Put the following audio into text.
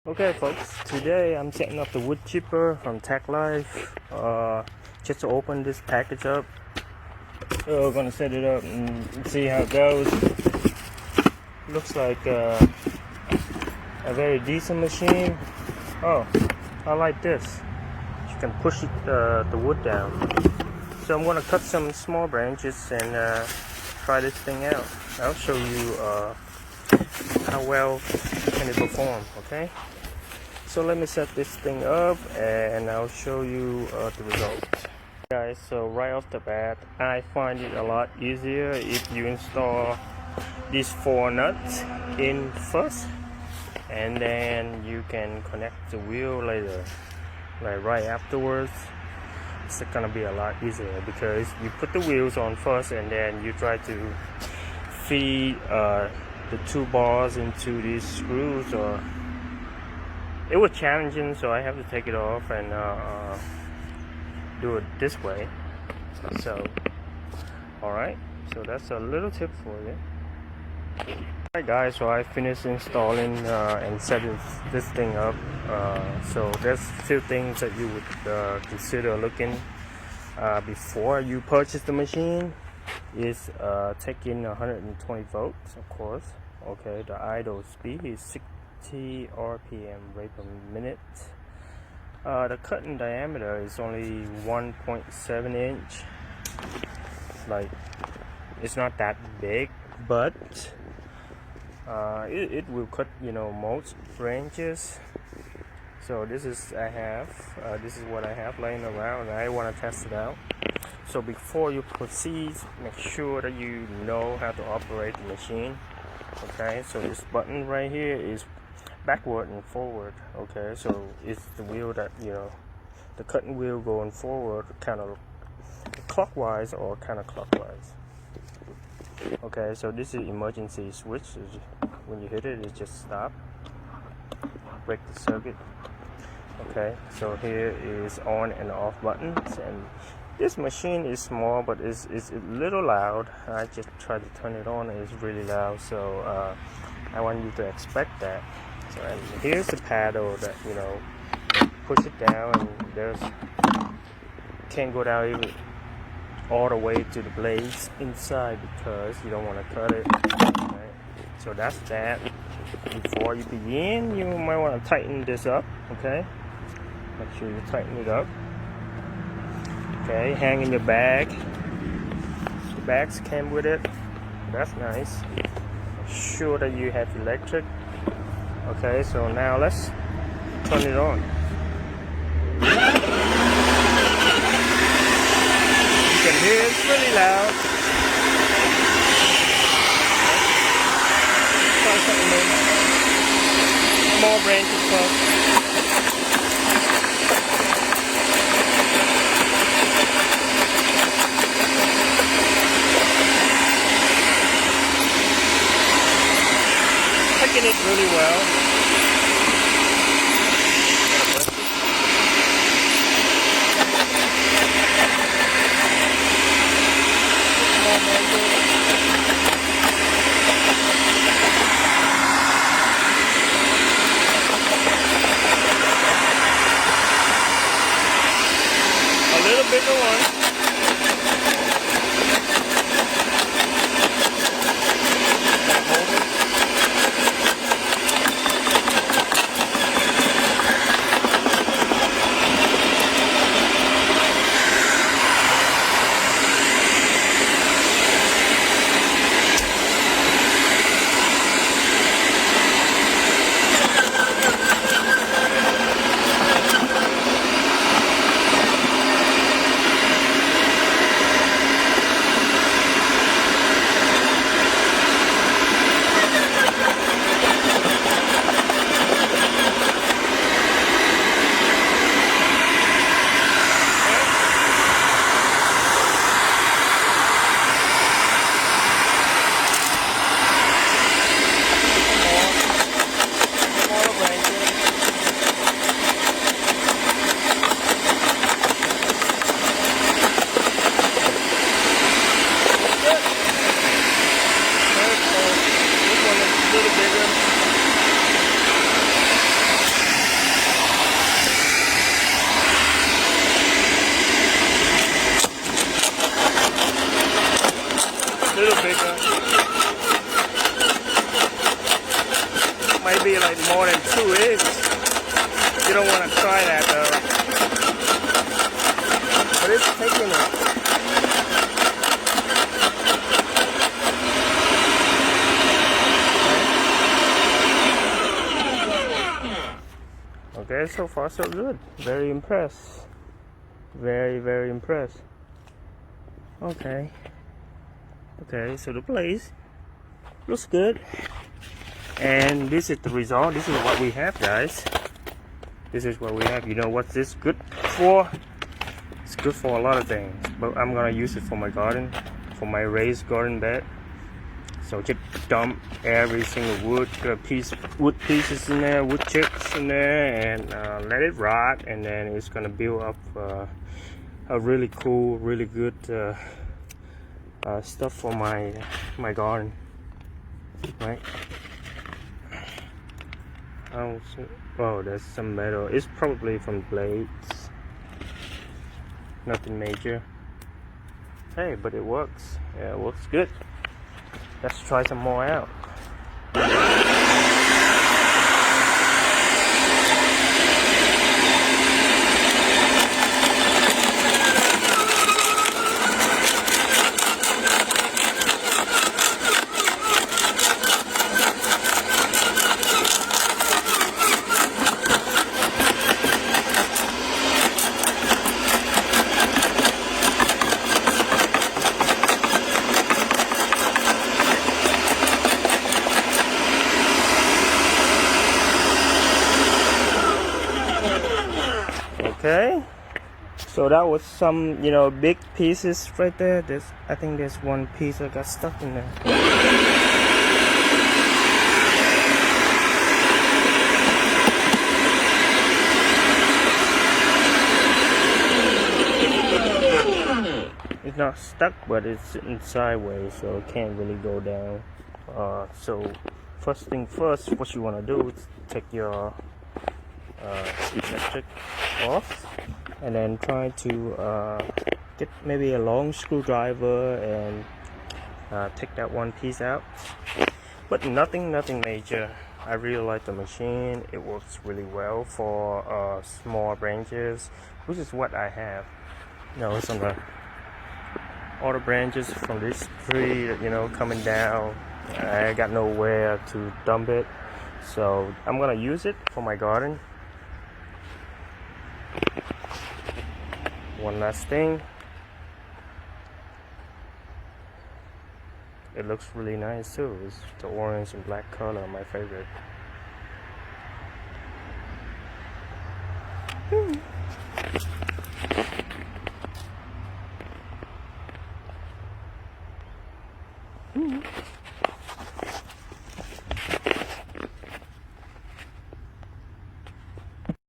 Okay folks, today I'm setting up the wood chipper from TACKLIFE. Just to open this package up. So we're gonna set it up and see how it goes. Looks like a very decent machine. Oh, I like this. You can push the wood down. So I'm gonna cut some small branches and try this thing out. I'll show you how well can it perform, okay? So let me set this thing up and I'll show you the results. Guys, so right off the bat, I find it a lot easier if you install these 4 nuts in first, and then you can connect the wheel later, like right afterwards. It's gonna be a lot easier because you put the wheels on first and then you try to feed the 2 bars into these screws. Or it was challenging, so I have to take it off and do it this way. So alright, so that's a little tip for you. Alright guys, so I finished installing and setting this thing up. So there's 2 things that you would consider looking before you purchase the machine. Is taking 120 volts, of course. Okay, the idle speed is 60 RPM rate per minute. The cutting diameter is only 1.7 inch. Like, it's not that big, but it will cut, most branches. So this is this is what I have laying around, and I want to test it out. So before you proceed, make sure that you know how to operate the machine. Okay, so this button right here is backward and forward. Okay, so it's the wheel that, the cutting wheel going forward, kind of clockwise or counterclockwise. Okay, so this is emergency switch. When you hit it, it just stop, break the circuit. Okay, so here is on and off buttons, and this machine is small, but it's a little loud. I just tried to turn it on and it's really loud, so I want you to expect that. So, and here's the paddle that, push it down, and there's can't go down even all the way to the blades inside because you don't want to cut it. Right? So that's that. Before you begin, you might want to tighten this up. Okay, make sure you tighten it up. Okay, hang in your bag. The bags came with it. That's nice. Sure that you have electric. Okay, so now let's turn it on. You can hear it's really loud. Try something new. More branches first. It really well. A little bigger one. 2 inch. You don't want to try that though. But it's taking it. Okay, so far so good. Very impressed. Very impressed. Okay. Okay, so the place looks good. And this is the result. This is what we have, guys. This is what we have. You know what this good for? It's good for a lot of things. But I'm gonna use it for my garden, for my raised garden bed. So just dump every single wood pieces in there, wood chips in there, and let it rot, and then it's gonna build up a really cool, really good stuff for my garden, right? Oh, there's some metal. It's probably from blades. Nothing major. Hey, but it works. Yeah, it works good. Let's try some more out. Okay, so that was some, you know, big pieces right there. I think there's one piece that got stuck in there. It's not stuck, but it's sitting sideways, so it can't really go down. So first thing first, what you want to do is take your electric off, and then try to get maybe a long screwdriver and take that one piece out, but nothing major. I really like the machine. It works really well for small branches, which is what I have. You know, it's on all the branches from this tree, you know, coming down. I got nowhere to dump it, so I'm gonna use it for my garden. One last thing, it looks really nice too. It's the orange and black color, my favorite.